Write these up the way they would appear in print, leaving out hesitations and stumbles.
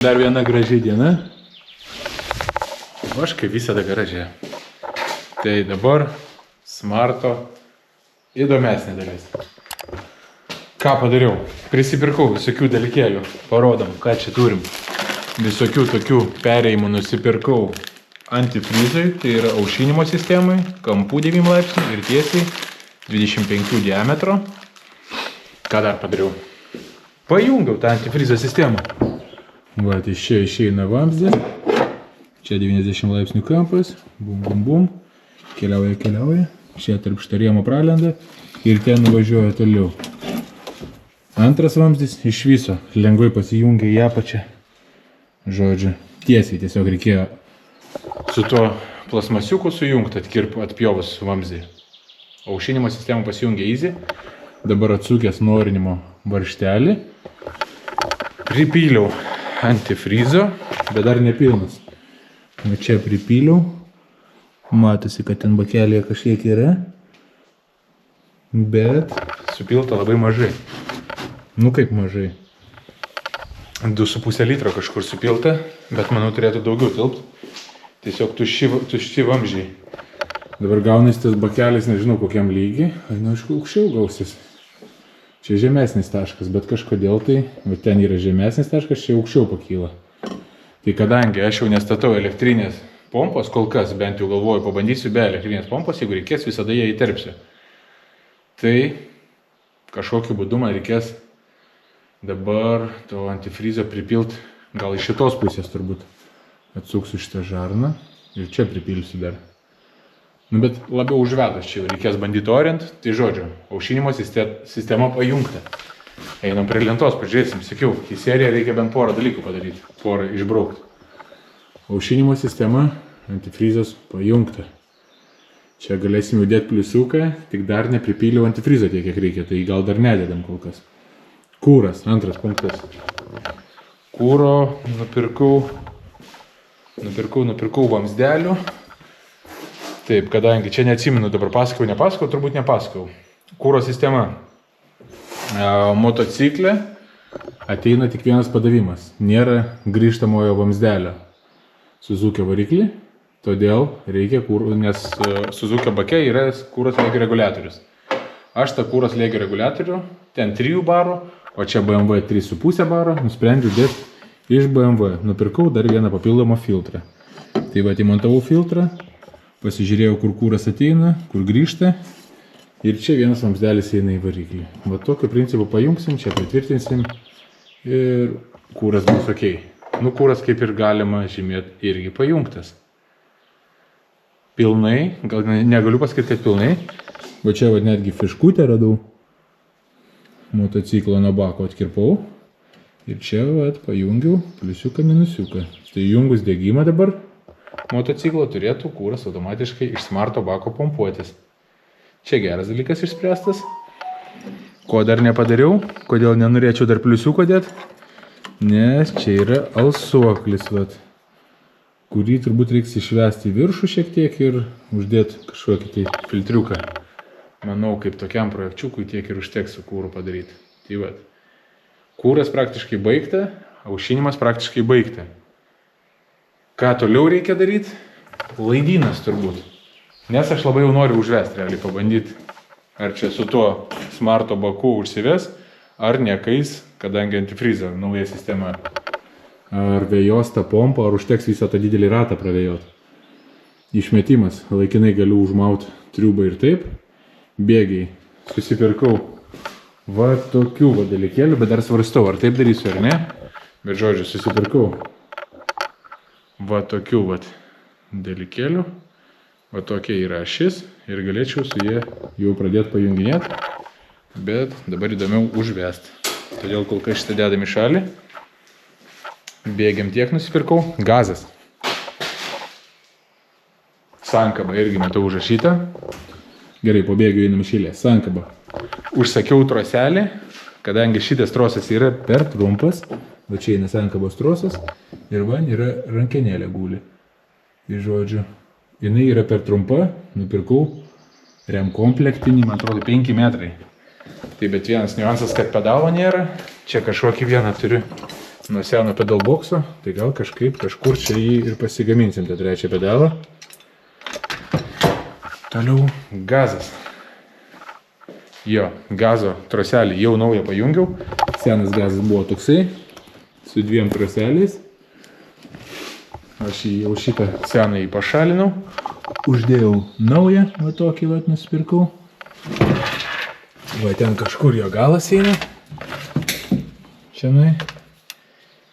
Dar viena graži diena. O aš kaip visada gražiai. Tai dabar smarto įdomesnė dalis. Ką padariau? Prisipirkau visokių dalykėlių. Parodom, ką čia turim. Visokių tokių perėjimų nusipirkau antifrizui, tai yra aušinimo sistemai, kampų 9 laipsnių ir tiesiai 25 diametro. Ką dar padariau? Pajungiau tą antifrizo sistemą. Vat, iš čia išeina vamzdė. Čia 90 laipsnių kampas. Bum, bum, bum. Keliauja. Čia tarp štariemo pralenda ir ten nuvažiuoja toliau. Antras vamzdis iš viso lengvai pasijungia į apačią. Žodžiu, tiesiai tiesiog reikėjo su tuo plasmasiuku sujungti, atpjovus vamzdį. Aušinimo sistema pasijungia easy. Dabar atsukęs norinimo varžtelį. Pripyliau antifrizo, bet dar nepilnas. Va čia pripyliau. Matosi, kad ten bakelėje kažkiek yra. Bet supilta labai mažai. Nu kaip mažai. 2,5 litro kažkur supilta, bet manau turėtų daugiau tilpt. Tiesiog tušti vamzdžiai. Dabar gaunasi tas bakelis, nežinau kokiam lygiai. Eina aukščiau gausis. Čia žemesnis taškas, bet kažkodėl tai, va ten yra žemesnis taškas, čia aukščiau pakyla. Tai kadangi aš jau nestatau elektrinės pompos, kol kas bent jau galvoju, pabandysiu be elektrinės pompos, jeigu reikės, visada ją įterpsiu. Tai kažkokiu būdu man reikės dabar to antifrizo pripilt, gal iš šitos pusės turbūt. Atsuksiu šitą žarną ir čia pripilsiu dar. Nu, bet labiau užvedus čia reikės bandyti orint, tai žodžiu, aušinimo sistema pajungta. Einam prie lentos, pažiūrėsim, sakiau, į seriją reikia bent porą dalykų padaryti, porą išbraukti. Aušinimo sistema, antifrizas pajungta. Čia galėsim įdėti pliusiuką, tik dar nepripyliau antifrizo tiek, kiek reikia, tai gal dar nededam kol kas. Kūras, antras punktas. Kūro nupirkau vamzdelių. Taip, kadangi čia neatsimenu, dabar nepasakau, turbūt nepasakau. Kūro sistema. Motociklė ateina tik vienas padavimas. Nėra grįžtamojo vamzdelio. Suzuki variklį, todėl reikia kūro, nes Suzuki bake yra kūros lėgio reguliatorius. Aš tą kūros lėgio reguliatorių, ten 3 barų, o čia BMW 3,5 baro, nusprendžiu dėti iš BMW. Nupirkau dar vieną papildomą filtrą. Tai va, įmontavau filtrą. Pasižiūrėjau, kur kūras ateina, kur grįžta. Ir čia vienas vamzdelis eina į variklį. Va tokiu principu pajungsim, čia pritvirtinsim. Ir kūras bus ok. Nu, kūras kaip ir galima žymėti irgi pajungtas. Pilnai, gal negaliu pasakyti, kad pilnai. Va čia va netgi fiškutę radau. Motociklo nuo bako atkirpau. Ir čia va pajungiau pliusiuką, minusiuką. Tai jungus degimą dabar motociklo turėtų kūras automatiškai iš smarto bako pompuotis. Čia geras dalykas išspręstas. Ko dar nepadariau, kodėl nenorėčiau dar pliusiuko dėti, nes čia yra alsuoklis, vat, kurį turbūt reiks išvesti viršų šiek tiek ir uždėti kažkokį tai filtriuką. Manau, kaip tokiam projekčiukui tiek ir užteks su kūru padaryti. Tai vat, kūras praktiškai baigta, aušinimas praktiškai baigta. Ką toliau reikia daryti? Laidynas turbūt. Nes aš labai jau noriu užvesti, realiai pabandyti, ar čia su tuo smarto baku užsives, ar nekais, kadangi antifrizo nauja sistema. Ar vėjos tą pompą, ar užteks visą tą didelį ratą pravėjoti. Išmetimas. Laikinai galiu užmauti triubą ir taip. Bėgiai. Susipirkau va tokių va dalykėlių, bet dar svarstau, ar taip darysiu ar ne. Bet žodžiu, susipirkau va tokių va dalykėlių. Va tokia yra ašis ir galėčiau su jie jau pradėti pajunginėti. Bet dabar įdomiau užvesti. Todėl kol kas šitą dedam į šalį. Bėgiam tiek nusipirkau. Gazas. Sankaba irgi matau užrašytą. Gerai, po bėgių einam iš eilės. Sankaba. Užsakiau troselį, kadangi šitas trosas yra per trumpas. Va čia eina sankabos trosas ir van yra rankenėlė guli. Tai žodžiu, jinai yra per trumpa, nupirkau remkomplektinį, man atrodo, 5 metrai. Tai bet vienas niuansas, kad pedalo nėra. Čia kažkokį vieną turiu nuo seno pedalbokso, tai gal kažkur čia jį ir pasigaminsim tą trečią pedalą. Toliau gazas. Jo, gazo troselį jau naują pajungiau. Senas gazas buvo toksai, su 2 troseliais. Aš jau šitą seną pašalinau. Uždėjau naują, va tokį va nusipirkau. Va ten kažkur jo galas eina. Čianai.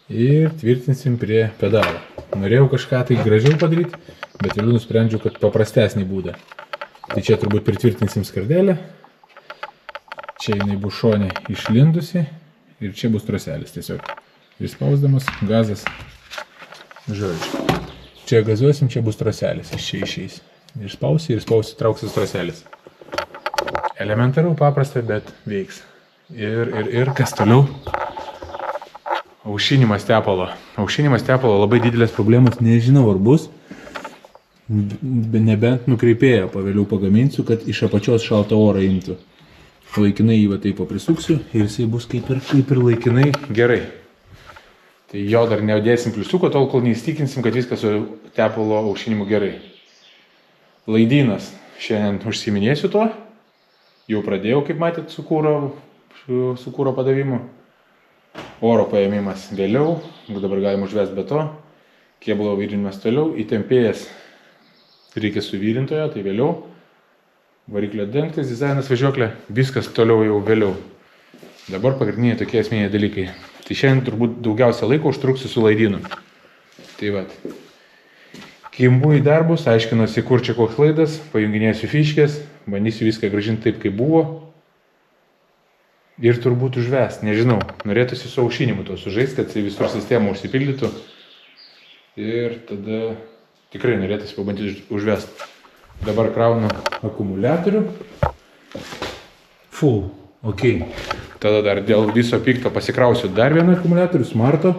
Ir tvirtinsim prie pedalo. Norėjau kažką tai gražiau padaryti, bet vėliau nusprendžiau, kad paprastesnį būdą. Tai čia turbūt pritvirtinsim skardelę. Čia jinai bus šone išlindusi ir čia bus troselis tiesiog. Ir spausdamas gazas. Žodžiu. Čia gazuosim, čia bus troselis. Iš čia išeis. Ir spausi, trauksis troselis. Elementaru, paprasta, bet veiks. Ir kas toliau? Aušinimas tepalo. Aušinimas tepalo labai didelės problemos, nežinau ar bus. Nebent nukreipėję pavėliau pagaminsiu, kad iš apačios šaltą orą imtų. Laikinai jį va taip prisuksiu ir jisai bus kaip ir laikinai gerai. Tai jo dar neudėsim pliusiuko, tol kol neįstikinsim, kad viskas su tepalo aušinimu gerai. Laidynas. Šiandien užsiminėsiu to. Jau pradėjau, kaip matėt, su kūro padavimu. Oro paėmimas vėliau, dabar galim užvesti be to. Kėbulo vyrinimas toliau, įtempėjęs reikia suvyrintojo, tai vėliau. Variklio dengtis, dizainas, važiuoklė, viskas toliau jau vėliau. Dabar pagrindiniai tokie esminiai dalykai. Tai šiandien turbūt daugiausia laiko užtruksiu su laidynu. Tai vat. Kimbu į darbus, aiškinuosi, kur čia koks laidas, pajunginėsiu fiškės, bandysiu viską grąžinti taip, kaip buvo. Ir turbūt užvest, nežinau, norėtųsi su aušinimu to sužaisti, kad jisai visur sistemą užsipildytų. Ir tada tikrai norėtųsi pabandyti užvest. Dabar kraunu akumuliatorių. Full, ok. Tada dar dėl viso pikto pasikrausiu dar vieną akumuliatorių, smarto.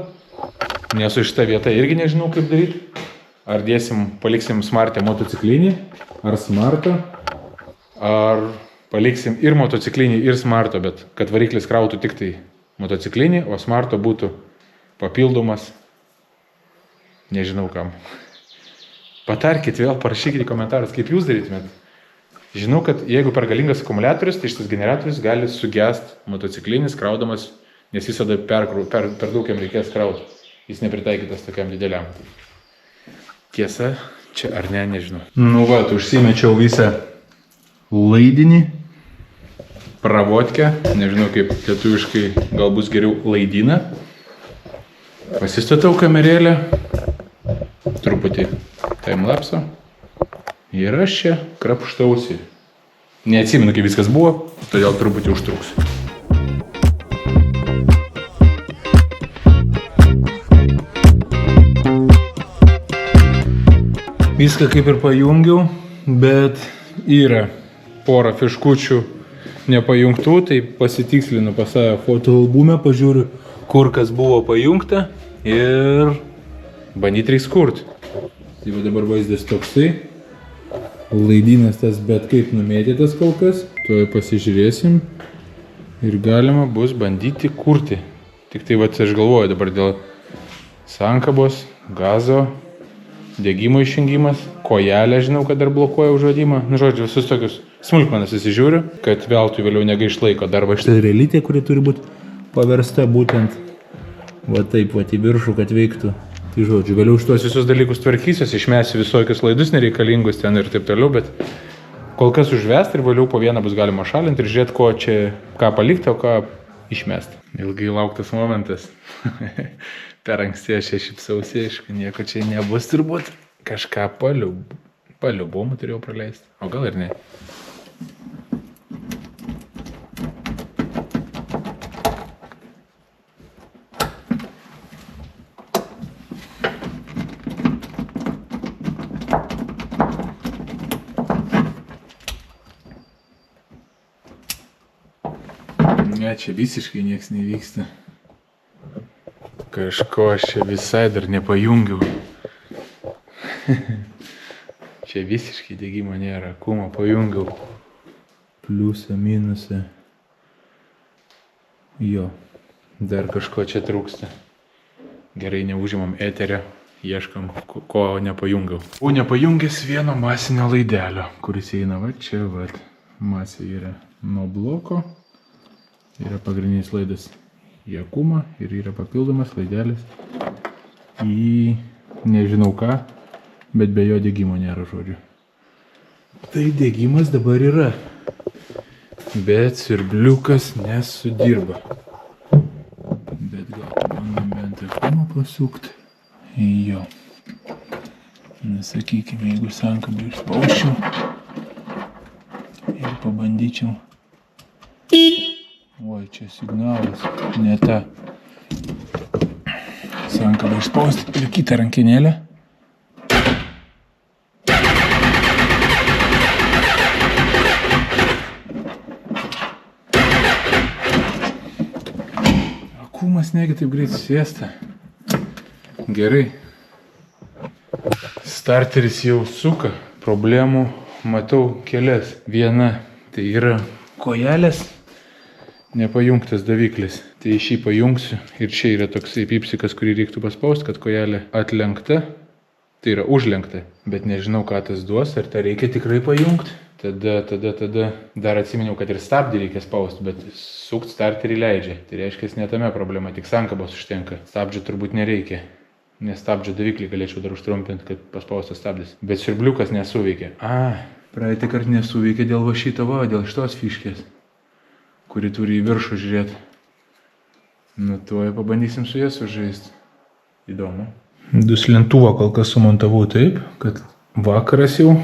Nesu šitą vietą irgi nežinau kaip daryti. Ar paliksim smartę motociklinį, ar smarto, ar paliksim ir motociklinį, ir smarto, bet kad variklis krautų tik tai motociklinį, o smarto būtų papildomas, nežinau kam. Patarkit vėl, parašykite komentarus, kaip jūs darytumėt. Žinau, kad jeigu per galingas akumuliatorius, tai šitas generatorius gali sugest motociklinis kraudamas, nes visada per daug jam reikės krauti. Jis nepritaikytas tokiam dideliam. Tiesa, čia ar ne, nežinau. Nu va, užsimečiau visą laidinį, pravodkę, nežinau kaip lietuviškai, gal bus geriau laidyną. Pasistatau kamerėlę, truputį timelapso ir aš čia krapštausi. Neatsimenu, kaip viskas buvo, todėl truputį užtruksiu. Viską kaip ir pajungiau, bet yra porą fiškučių nepajungtų, tai pasitikslinu pas save fotoalbume, pažiūriu, kur kas buvo pajungta ir bandyti reiks kurti. Tai va dabar vaizdas toksai, laidynas tas bet kaip numėtytas kol kas, tuoj pasižiūrėsim ir galima bus bandyti kurti. Tik tai va aš galvoju dabar dėl sankabos, gazo, degimo išjungimas, kojelė žinau, kad dar blokuoja užuodimą. Nu, žodžiu, visus tokius smulkmenas įsižiūriu, kad veltui vėliau negaiš laiko darbą. Šitą realytė, kuri turi būti paversta būtent va taip, va į viršų, kad veiktų. Tai žodžiu, vėliau šitos visus dalykus tvarkysiuos, išmesiu visokius laidus nereikalingus ten ir taip toliau, bet kol kas užvest ir vėliau po vieną bus galima šalinti ir žiūrėti, ko čia, ką palikti, o ką išmesti. Ilgai lauktas momentas. Per anksti aš šypsausi, aišku, nieko čia nebus turbūt. Kažką paliubomų turėjau praleisti. O gal ir ne. Ne, čia visiškai nieks nevyksta. Kažko aš čia visai dar nepajungiau. Čia visiškai degimo nėra, kumą pajungiau. Pliusą, minusą. Jo, dar kažko čia trūksta. Gerai, neužimam eterio, ieškam, ko nepajungiau. O nepajungęs vieno masinio laidelio, kuris eina va čia, va. Masė yra nuo bloko, yra pagrindinis laidas į akumą ir yra papildomas laidelis į nežinau ką, bet be jo degimo nėra, žodžiu. Tai degimas dabar yra, bet siurbliukas nesudirba. Bet gal bandom bent akumą pasukti. Jo. Sakykime, jeigu sankabą išspausčiau ir pabandyčiau. Oi, čia signalas, ne ta. Sankabą išspausti ir kitą rankinėlę. Akumas negi taip greit sėsta. Gerai. Starteris jau suka. Problemų matau kelias. Viena tai yra kojelės, nepajungtas daviklis. Tai šį pajungsiu ir čia yra toksai pipsikas, kurį reiktų paspausti, kad kojelė atlenkta. Tai yra užlenkta, bet nežinau, ką tas duos, ar tą reikia tikrai pajungti. Tada dar atsiminiau, kad ir stabdį reikia spausti, bet sukt starterį leidžia. Tai reiškia, ne tame problema, tik sankabos užtenka. Stabdžio turbūt nereikia, nes stabdžio daviklį galėčiau dar užtrumpinti, kad paspaustas stabdis. Bet siurbliukas nesuveikia. Praeitą kartą nesuveikia dėl va šito, dėl šitos fiškės, kuri turi į viršų žiūrėti. Nu, tuoj pabandysim su jas sužaisti. Įdomu. Duslintuvą kol kas sumontavau taip, kad vakaras jau,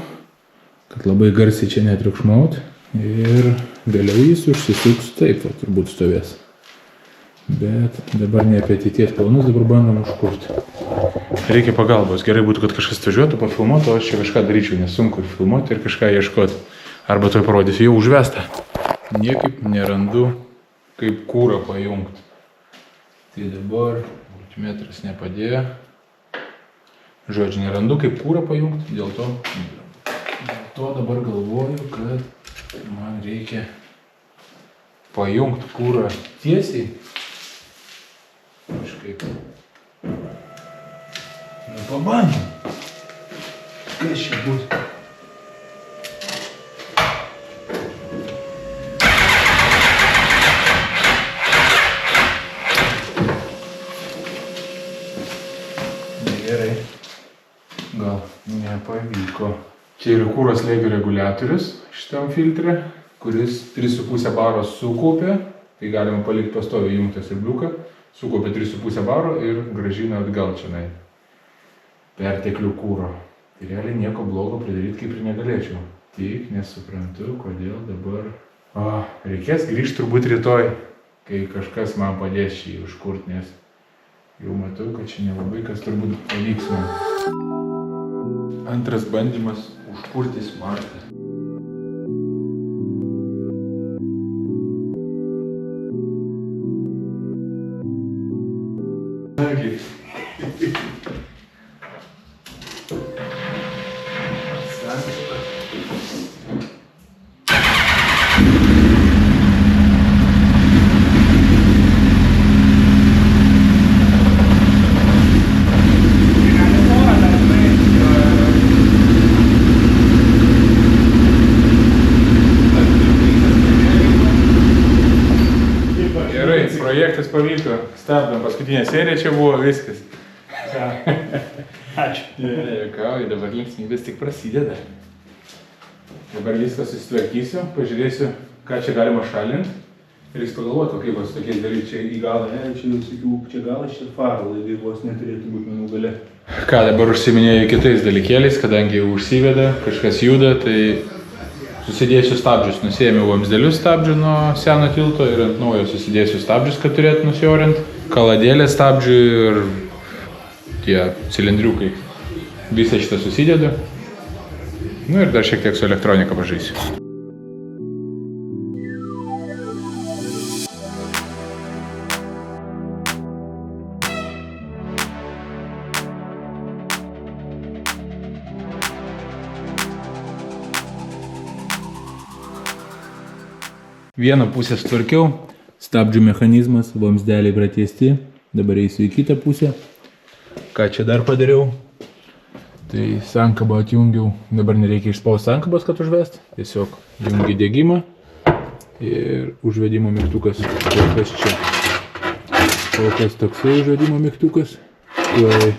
kad labai garsiai čia netriukšmaut. Ir vėliau jis užsisuks taip, turbūt stovės. Bet dabar ne apie ateities planus, dabar bandom užkurti. Reikia pagalbos. Gerai būtų, kad kažkas atvažiuotų, pafilmuotų, o aš čia kažką daryčiau, nes sunku filmuoti ir kažką ieškoti. Arba toj parodysiu jau užvestą. Niekaip nerandu, kaip kūrą pajungti. Tai dabar multimetras nepadėjo. Žodžiu, nerandu, kaip kūrą pajungti, dėl to dabar galvoju, kad man reikia pajungti kūrą tiesiai. Kažkaip. Nu, pabandom. Kas čia bus? Gerai. Gal nepavyko. Čia yra kūro slėgio reguliatorius šitam filtre, kuris 3,5 baro sukaupė. Tai galima palikti pastoviai įjungtą siurbliuką. Sukaupė 3,5 baro ir grąžina atgal čionai. Perteklių kūro. Tai realiai nieko blogo pridaryti kaip ir negalėčiau. Tik nesuprantu, kodėl dabar... Reikės grįžti turbūt rytoj, kai kažkas man padės šį užkurti, nes jau matau, kad čia nelabai kas turbūt pavyks man. Antras bandymas užkurti smartą. Nagi. Projektas pavyko, stabdom, paskutinė serija čia buvo, viskas. Ačiū. Juokauju, dabar linksmybės tik prasideda. Dabar viską susitvarkysiu, pažiūrėsiu, ką čia galima šalinti. Ir jūs pagalvoti, kaip su tokiais dalykais čia į galą, ne, čia jau sakiau, čia galas, čia faro laidai vos neturėtų būti menų gale. Ką dabar užsiminėjau kitais dalykėliais, kadangi jau užsiveda, kažkas juda, tai... Susidėsiu stabdžius, nusiėmiau vamzdelius stabdžių nuo seno tilto ir ant naujo susidėsiu stabdžius, kad turėtų nusiorint. Kaladėlė stabdžių ir tie cilindriukai. Visą šitą susidėdu. Nu ir dar šiek tiek su elektronika pažaisiu. Vieną pusę sutvarkiau, stabdžių mechanizmas, vamzdeliai pratęsti, dabar eisiu į kitą pusę Ką čia dar padariau? Tai sankabą atjungiau. Dabar nereikia išspausti sankabos, kad užvest. Tiesiog jungi degimą ir užvedimo mygtukas. Kol kas čia. Kol kas toksai užvedimo mygtukas. Tuoj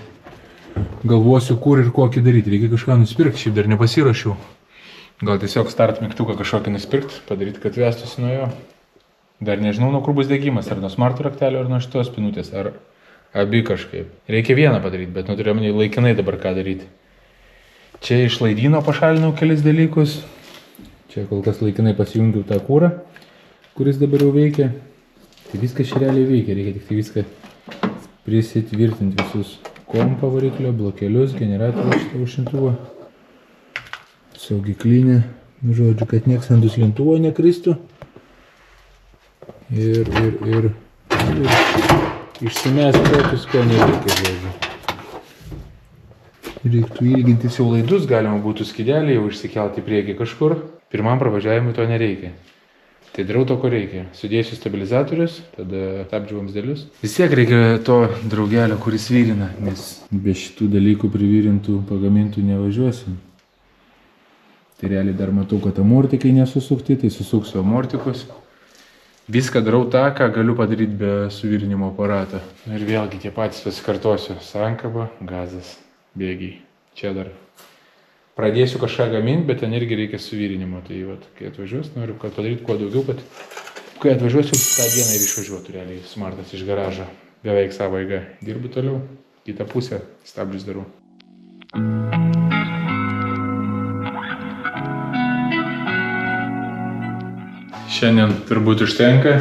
galvosiu, kur ir kokį daryti. Reikia kažką nusipirkti, šiaip dar nepasiruošiau. Gal tiesiog start mygtuką kažkokį nusipirkti, padaryti, kad vestųsi nuo jo. Dar nežinau, nuo kur bus degimas, ar nuo smart raktelio, ar nuo šitos pinutės, ar abi kažkaip. Reikia vieną padaryti, bet turiu laikinai dabar ką daryti. Čia iš laidyno pašalinau kelis dalykus. Čia kol kas laikinai pasijungiau tą kūrą, kuris dabar jau veikia. Tai viskas čia realiai veikia, reikia tik tai viską prisitvirtinti visus kompą variklio, blokelius, generatorių šitą užšintuvą. Saugiklinę, žodžiu, kad nieks ant duslintuvo nekristų. Ir išsimest tokius, ko nereikia, žodžiu. Reiktų ilgintis jau laidus, galima būtų skydelį jau išsikelti į priekį kažkur. Pirmam pravažiavimui to nereikia. Tai darau to, ko reikia. Sudėsiu stabilizatorius, tada stabdžių vamzdelius. Vis tiek reikia to draugelio, kuris vyrina, nes be šitų dalykų privyrintų, pagamintų nevažiuosim. Tai realiai dar matau, kad amortikai nesusukti, tai susuksiu amortikus. Viską darau tą, ką galiu padaryti be suvirinimo aparato. Ir vėlgi tie patys pasikartosiu. Sankaba, gazas, bėgiai. Čia dar pradėsiu kažką gaminti, bet ten irgi reikia suvirinimo. Tai vat, kai atvažiuos, noriu padaryti kuo daugiau, kad kai atvažiuosiu, tą dieną ir išvažiuotų realiai smartas iš garažo. Beveik savo eigą. Dirbu toliau, kitą pusę stabdžius darau. Šiandien turbūt užtenka.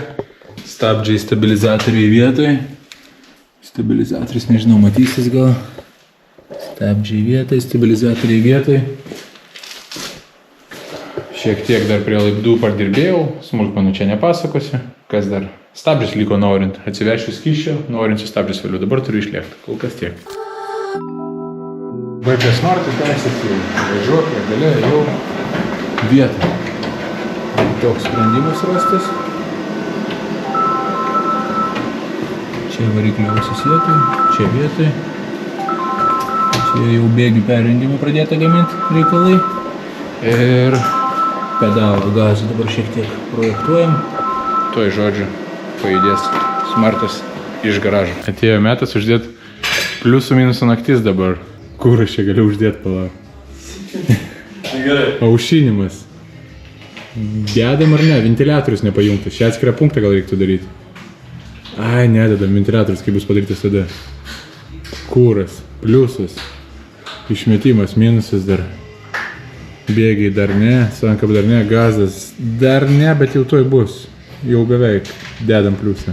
Stabdžiai stabilizatoriai vietoj. Stabilizatorius, nežinau, matysis gal. Stabdžiai vietoj, stabilizatoriai vietoj. Šiek tiek dar prie laiptų padirbėjau, smulkmenų čia nepasakosiu. Kas dar? Stabdžius liko norint. Atsivešiu skysčio, norinčiu stabdžius vėliau. Dabar turiu išlėkti. Kol kas tiek. VP Smart teisės jau važiuoklė, galia jau vietą. Toks sprendimas rastas. Čia variklio ausis vietoj, čia vietoj. Čia jau bėgių perjungimą pradėta gaminti reikalai. Ir pedalų gazą dabar šiek tiek projektuojam. Tuoj žodžiu pajudės smartas iš garažo. Atėjo metas uždėti pliusų minusų naktis dabar. Kur aš čia galiu uždėti palauk? Aušinimas. Dedam ar ne? Ventiliatorius nepajungtas. Šią atskirą punktą gal reiktų daryti. Ai, nededam ventiliatorius, kaip bus padarytas tada. Kūras, pliusas, išmetimas, minusas dar. Bėgiai dar ne, sankab dar ne, gazas dar ne, bet jau toj bus. Jau beveik dedam pliusą.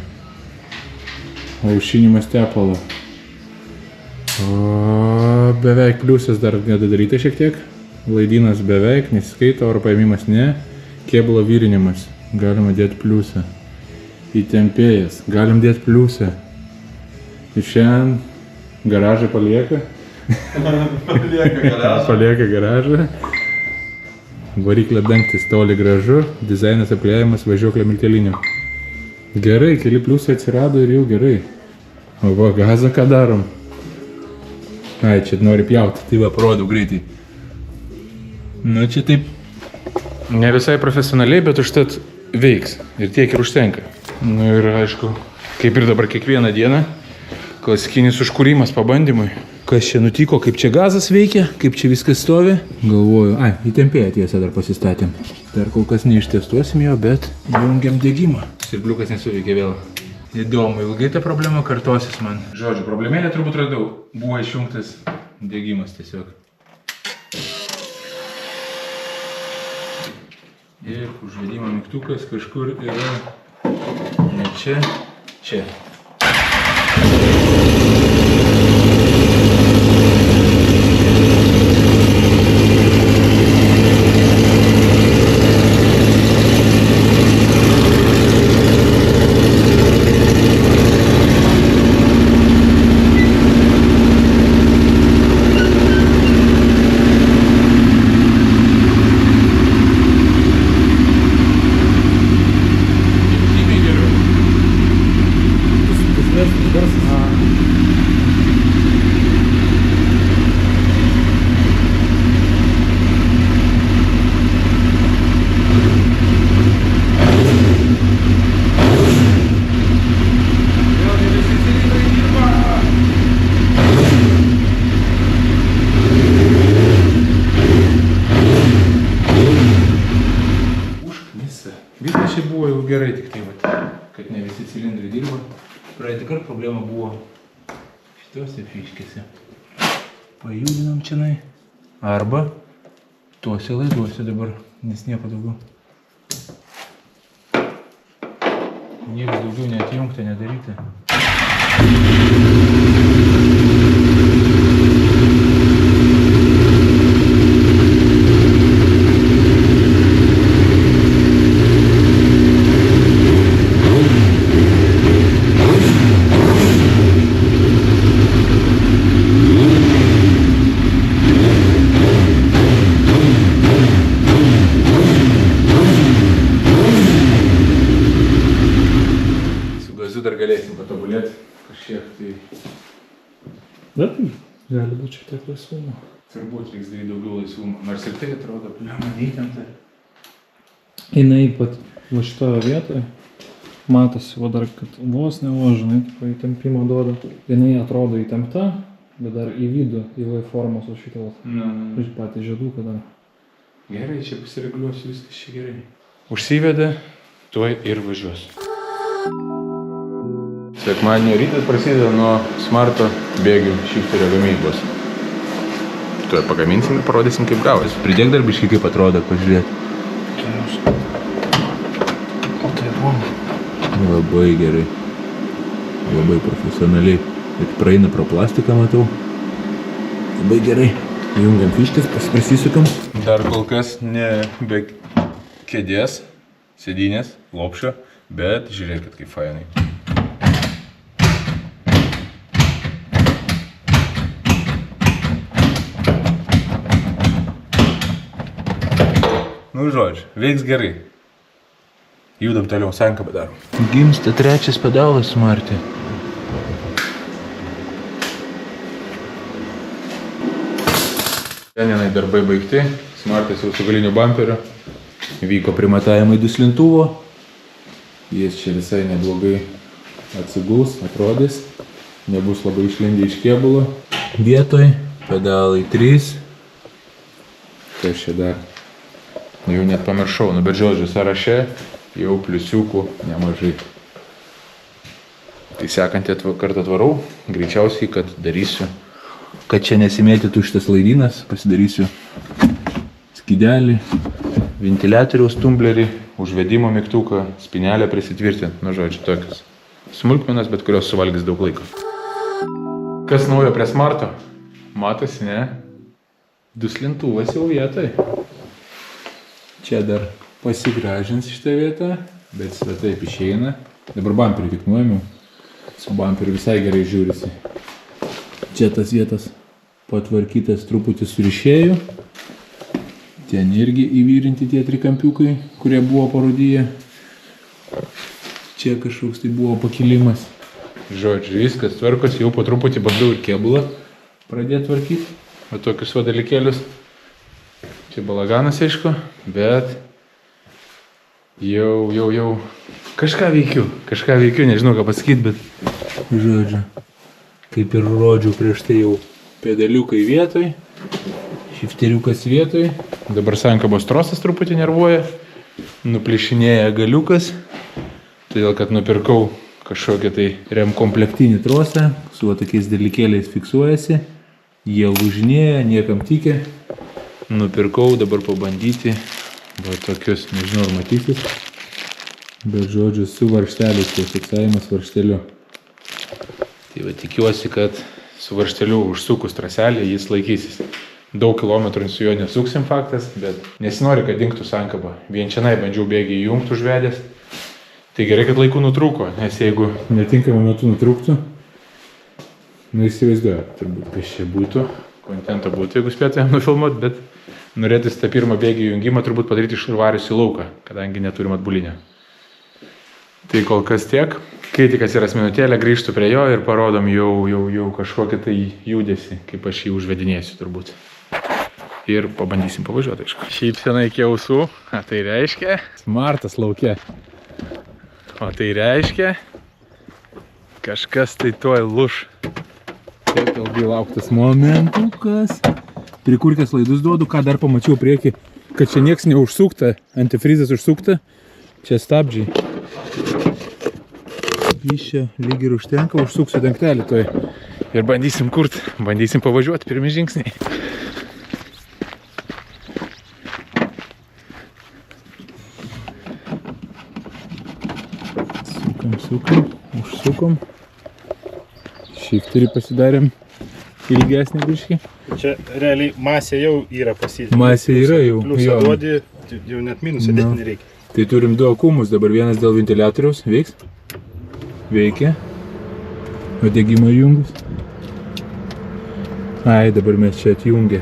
Aušinimas tepalo. O, beveik pliusas dar nedadaryta šiek tiek. Laidynas beveik, nesiskaito, oro paėmimas ne. Kėbulo vyrinimas. Galima dėti pliusą. Įtempėjas. Galim dėti pliusą. Ir šiandien garažą palieka. Palieka garažą. Variklio dangtis toli gražu. Dizainas apliejamas važiuoklio milteliniu. Gerai, keli pliusai atsirado ir jau gerai. O va, gazą ką darom? Ai, čia nori pjauti. Tai va, parodau greitai. Nu, čia taip ne visai profesionaliai, bet užtat veiks. Ir tiek ir užtenka. Nu ir aišku, kaip ir dabar kiekvieną dieną, klasikinis užkūrimas pabandymui. Kas čia nutiko, kaip čia gazas veikia, kaip čia viskas stovi. Galvoju, įtempėję tiesą dar pasistatėm. Dar kol kas neištestuosim jo, bet jungiam degimą. Sirbliukas nesuveikia vėl. Įdomu, ilgai ta problema kartosis man. Žodžiu, problemėlę turbūt radau. Buvo išjungtas degimas tiesiog. Ir užvedimo mygtukas kažkur yra ne čia, čia. cilindrai dirba. Praeitą kartą problema buvo šitose fiškėse. Pajudinam čianai. Arba tuose laiduose dabar, nes nieko daugiau. Niekas daugiau neatjungta, nedaryti. Dar galėsim patobulėti kažkiek tai. Bet gali būti šiek tiek laisvumo. Turbūt reiks daryti daugiau laisvumo. Nors ir tai atrodo, pliama, neįtempta. Jinai pat va šitoje vietoje matosi, va dar, kad vos žinai, tipo įtempimo duoda. Jinai atrodo įtempta, bet dar į vidų, į V-formos už šitą. Patį žieduką dar. Gerai, čia pasireguliuosiu, viskas čia gerai. Užsivedė, tuoj ir važiuos. Sekmadienio rytas prasideda nuo smarto bėgių šifterio gamybos. Tuoj pagaminsim ir parodysim, kaip gavosi. Pridėk dar biškį, kaip atrodo, pažiūrėti. Labai gerai. Labai profesionaliai. Ir praeina pro plastiką, matau. Labai gerai. Jungiam fiškės, pasisukam. Dar kol kas ne be kėdės, sėdynės, lopšio, bet žiūrėkit, kaip fainai. Nu, žodžiu, veiks gerai. Judam toliau, sankabą darom. Gimsta trečias pedalas smartį. Šiandienai darbai baigti. Smartas jau su galiniu bumperiu. Vyko primatavimai duslintuvo. Jis čia visai neblogai atsiguls, atrodys. Nebus labai išlindę iš kėbulo. Vietoj pedalai 3. Tai čia dar. Jau net pamiršau, nu bet žodžiu, sąraše jau pliusiukų nemažai. Tai sekantį kartą atvarau, greičiausiai, kad darysiu, kad čia nesimėtytų šitas laidynas, pasidarysiu skydelį, ventiliatoriaus tumblerį, užvedimo mygtuką, spynelę prisitvirtinti, nu žodžiu, tokios smulkmenas, bet kurios suvalgys daug laiko. Kas naujo prie smarto? Matosi, ne? Duslintuvas jau vietoj. Čia dar pasigražins šitą vietą, bet taip išeina. Dabar bumperį tik nuėmiau. Su bumperiu visai gerai žiūrisi. Čia tas vietas patvarkytas truputį surišėjų. Ten irgi įvyrinti tie trikampiukai, kurie buvo parūdyje. Čia kažkoks tai buvo pakilimas. Žodžiu, viskas tvarkos, jau po truputį bandau ir kėbulą pradėti tvarkyti. O tokius va dalykėlius. Čia balaganas, aišku, bet jau kažką veikiu, nežinau ką pasakyti, bet žodžiu, kaip ir rodžiau prieš tai jau pedaliukai vietoj, šifteriukas vietoj, dabar sankabos trosas truputį nervuoja, nuplišinėja galiukas, todėl kad nupirkau kažkokį tai remkomplektinį trosą, su tokiais dalykėliais fiksuojasi, jie lūžinėja, niekam tikė. Nupirkau dabar pabandyti, va tokius, nežinau ar matysis, bet žodžiu su varžteliais, tai fiksavimas varžteliu. Tai va tikiuosi, kad su varžteliu užsukus traselį jis laikysis. Daug kilometrų su juo nesuksim faktas, bet nesinori, kad dingtų sankaba. Vien čianai bandžiau bėgį įjungti užvedęs. Tai gerai, kad laiku nutrūko, nes jeigu netinkamą metu nutrūktų, nu įsivaizduoju, turbūt kas čia būtų. Kontento būtų, jeigu spėtumėm nufilmuoti, bet norėtis tą pirmą bėgį jungimą turbūt padaryti išvarys į lauką, kadangi neturim atbulinę. Tai kol kas tiek. Kai tik atsiras minutėlę, grįžtu prie jo ir parodom jau kažkokį tai judesį, kaip aš jį užvedinėsiu turbūt. Ir pabandysim pavažiuoti, aišku. Šypsena iki ausų, tai reiškia smartas lauke. O tai reiškia kažkas tai tuoj luš. Taip ilgai lauktas momentukas. Prikurkęs laidus duodu, ką dar pamačiau priekį, kad čia nieks neužsukta, antifrizas užsukta, čia stabdžiai. Vyščia lyg ir užtenka, užsuksiu dangtelį toj. Ir bandysim kurt, bandysim pavažiuoti, pirmi žingsniai. Sukam, užsukom. Šifterį pasidarėm ilgesnį biškį. Čia realiai masė jau yra pasidėti. Masė yra jau. Pliusą duodi, jau net minusą dėti nereikia. Tai turim du akumus, dabar vienas dėl ventiliatoriaus, veiks? Veikia. O degimo jungus? Ai, dabar mes čia atjungė.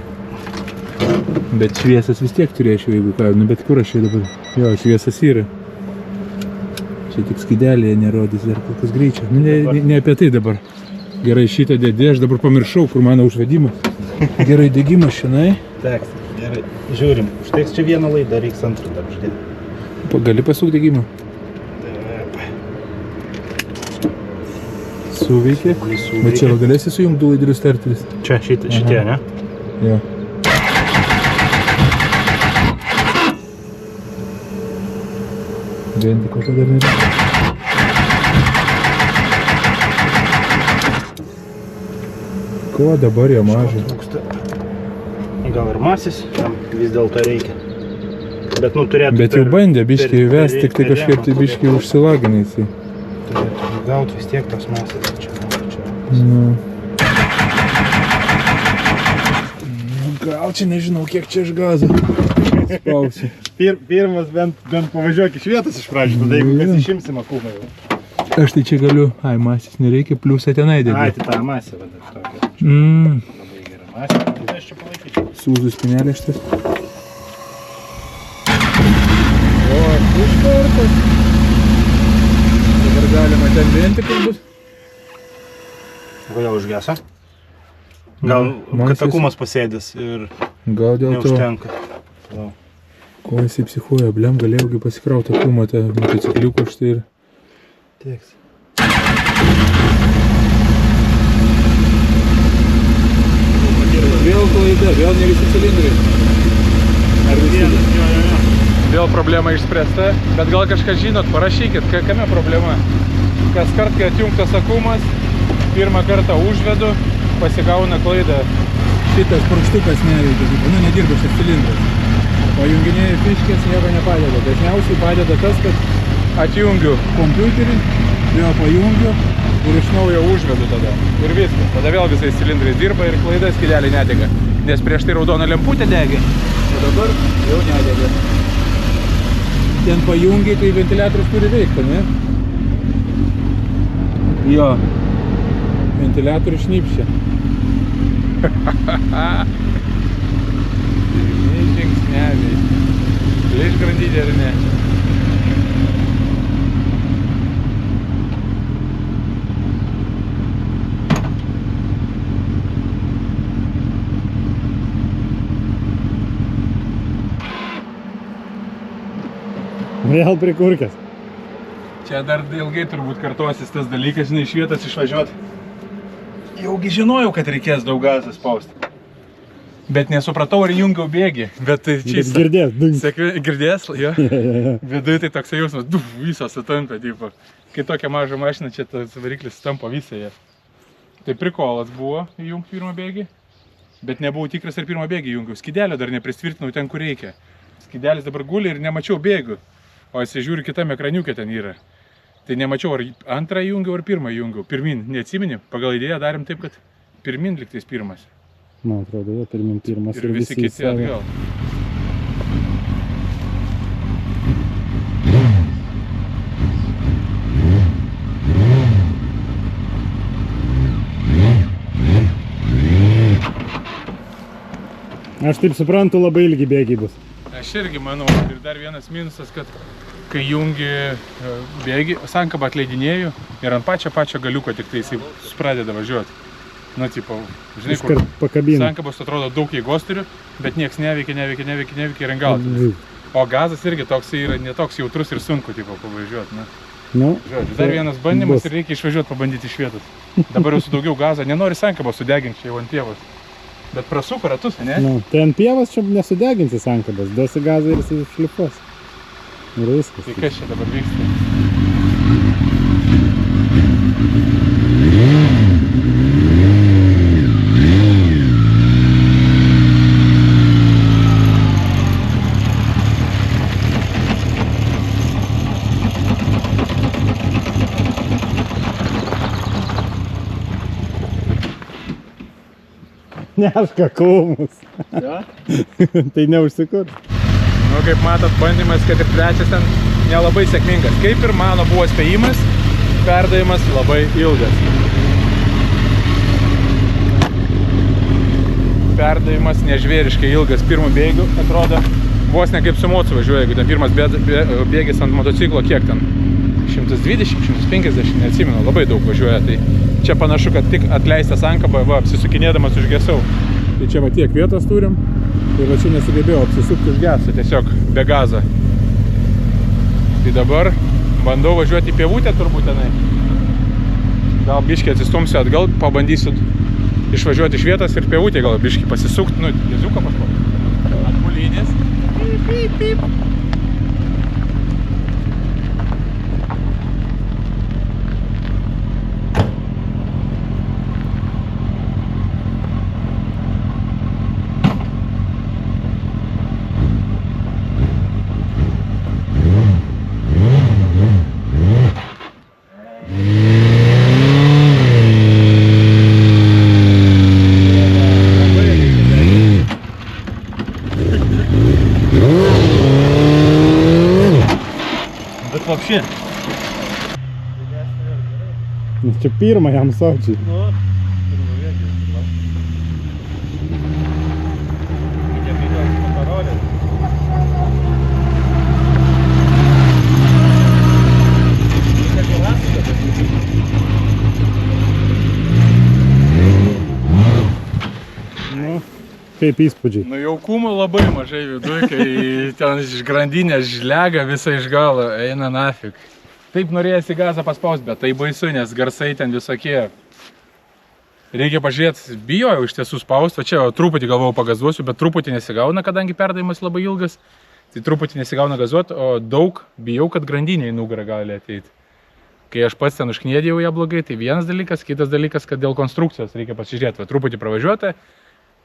Bet šviesas vis tiek turėčiau, jeigu ką, nu bet kur aš čia dabar? Jo, šviesas yra. Čia tik skydelėje nerodys dar kokius greičio. Nu, ne apie tai dabar. Gerai, šitą dėdė, aš dabar pamiršau, kur mano užvedimas. Gerai, degimas šiandien. Teks, gerai. Žiūrim, užteks čia vieną laidą, reiks antrą dar uždėti. Gali pasuk degimą? Suveikė. Bet čia galėsi sujungti du laidelius starteris? Čia šitie, ne? Jo. Ventiko to dar nėra. Ko dabar jo mažai? Gal ir masės, vis dėlto reikia. Bet nu turėtų... Bet jau bandė biškį įvesti, tik tai kažkaip tai biškį užsilaginai jisai. Turėtų gauti vis tiek tos masės. Nu. Gal čia nežinau, kiek čia aš gazo. Spausiu. Pirmas bent pavažiuok iš vietos iš pradžių, tada jeigu kas išimsim akumą jau. Aš tai čia galiu, masės nereikia, pliusą tenai dėdė. Tai tą masę vadinasi tokia. Labai gera masė, tai aš čia palaikyčiau. Sūzų spinelė šitas. O, iš karto. Dabar galima ten ventikas bus. Kodėl užgesa? Gal kad akumas pasėdės ir gal dėl neužtenka. Ko jisai psichuoja, blem, galėjaugi pasikrauti akumą tą motocikliuką štai ir... Tieks. Vėl klaida, vėl ne visi cilindrai. Ar visi? Jo. Vėl problema išspręsta, bet gal kažką žinot, parašykit, kame problema. Kas kart, kai atjungtas akumas, pirmą kartą užvedu, pasigauna klaidą. Šitas purkštukas neveikia, nu nedirba šis cilindras. O junginėjai fiškės nieko nepadeda. Dažniausiai padeda tas, kad atjungiu kompiuterį, vėl pajungiu ir iš naujo užvedu tada. Ir viskas. Tada vėl visais cilindrais dirba ir klaida skydeliai nedega. Nes prieš tai raudona lemputė degė, o dabar jau nedega. Ten pajungiai, tai ventiliatorius turi veikti, ne? Jo. Ventiliatorius šnipščia. Žingsneliai. Iš grandinė ar ne? Vėl prikurkęs. Čia dar ilgai turbūt kartuosis tas dalykas, žinai, iš vietos išvažiuoti. Jaugi žinojau, kad reikės daug gazą spausti. Bet nesupratau, ar jungiau bėgį. Bet tai čia... Girdės. Girdės, jo. Viduj tai toks jausmas, visos sutampė, tipo. Kai tokia maža mašina, čia tas variklis sutampa visąją. Tai prikolas buvo įjungti pirmą bėgį. Bet nebuvau tikras, ar pirmą bėgį jungiau. Skydelio dar neprisvirtinau ten, kur reikia. Skydelis dabar guli ir nemačiau bėgių. O jis žiūri kitame ekraniuke ten yra. Tai nemačiau, ar antrą jungiau, ar pirmą jungiau. Pirmin, neatsimeni, pagal idėją darėm taip, kad pirmin liktais pirmas. Man atrodo, jo, pirmin pirmas ir visi kiti atgal. Aš taip suprantu, labai ilgi bėgiai bus. Aš irgi manau, ir dar vienas minusas, kad kai jungi bėgį, sankabą atleidinėju ir ant pačio galiuko tik tai jisai pradeda važiuoti. Nu, tipo, žinai, kur sankabos atrodo daug jėgos turiu, bet nieks neveikia ir engautas. O gazas irgi toks yra netoks jautrus ir sunku, tipo, pavažiuoti. Nu, žodžiu, dar vienas bandymas ir reikia išvažiuoti pabandyti iš vietos. Dabar jau su daugiau gazo, nenori sankabos sudeginti čia jau ant pievos. Bet prasuko ratus, ne? Nu, tai ant pievos čia nesudeginsi sankabos, duosi gazą ir jis šlifuos. Ir viskas. Tai kas čia dabar vyksta? Neška krūmus. Ja? Tai neužsikurs. Nu, kaip matot, bandymas, kad ir trečias ten nelabai sėkmingas. Kaip ir mano buvo spėjimas, perdavimas labai ilgas. Perdavimas nežvėriškai ilgas. Pirmų bėgių atrodo vos ne kaip su mocu važiuoja, jeigu ten pirmas bėgis ant motociklo, kiek ten? 120, 150, neatsimenu, labai daug važiuoja. Tai čia panašu, kad tik atleistas ankaba, va, apsisukinėdamas užgesau. Tai čia va tiek vietos turim. Tai va čia nesugebėjau apsisukti užgesą, tiesiog be gazo. Tai dabar bandau važiuoti į pievutę turbūt tenai. Gal biškį atsistumsiu atgal, pabandysiu išvažiuoti iš vietos ir pievutė gal biškį pasisukti, nu, jezuką kažkokį. Atbulinis. Pip, pip, pip. Bet вообще. Čia pirmą jam sočiai. Nu, pirmą vėgį. Reikia video parodyti. Nu, kaip įspūdžiai. Nu, jaukumo labai mažai viduj, kai ten iš grandinės žlega visą iš galo, eina nafik. Taip norėjasi gazą paspaust, bet tai baisu, nes garsai ten visokie. Reikia pažiūrėti, bijojau iš tiesų spaust, o čia truputį galvojau pagazuosiu, bet truputį nesigauna, kadangi perdavimas labai ilgas. Tai truputį nesigauna gazuoti, o daug bijau, kad grandinė į nugarą gali ateiti. Kai aš pats ten užkniedėjau ją blogai, tai vienas dalykas, kitas dalykas, kad dėl konstrukcijos reikia pasižiūrėti. Va, truputį pravažiuoti,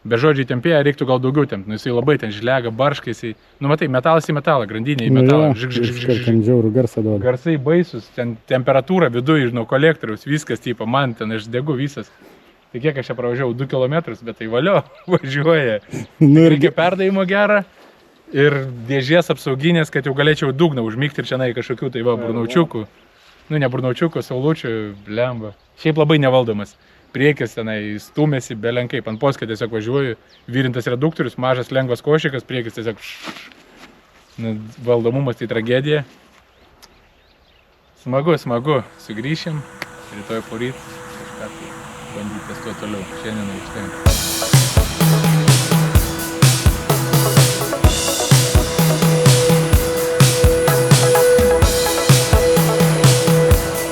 be žodžiai tempėja, reiktų gal daugiau tempti. Nu, jisai labai ten žlega, barškai, jisai, nu matai, metalas į metalą, grandinė į metalą. Ten žiaurų garsą duoda. Garsai baisus, ten temperatūra viduje nuo kolektoriaus, viskas, tipo, man ten aš degu visas. Tai kiek aš čia pravažiavau 2 km, bet tai valio, važiuoja. Reikia perdavimo gerą ir dėžės apsauginės, kad jau galėčiau dugną užmygti ir čia kažkokių tai va burnaučiukų. Nu, ne burnaučiukų, saulučių, blemba. Šiaip labai nevaldomas. Priekis tenai stumėsi belenkai, ant poskio tiesiog važiuoju, vyrintas reduktorius, mažas lengvas košikas, priekis tiesiog nu, valdomumas tai tragedija. Smagu, smagu, sugrįšim, rytoj poryt kažką tai bandyti testuoti toliau, šiandien užtenka.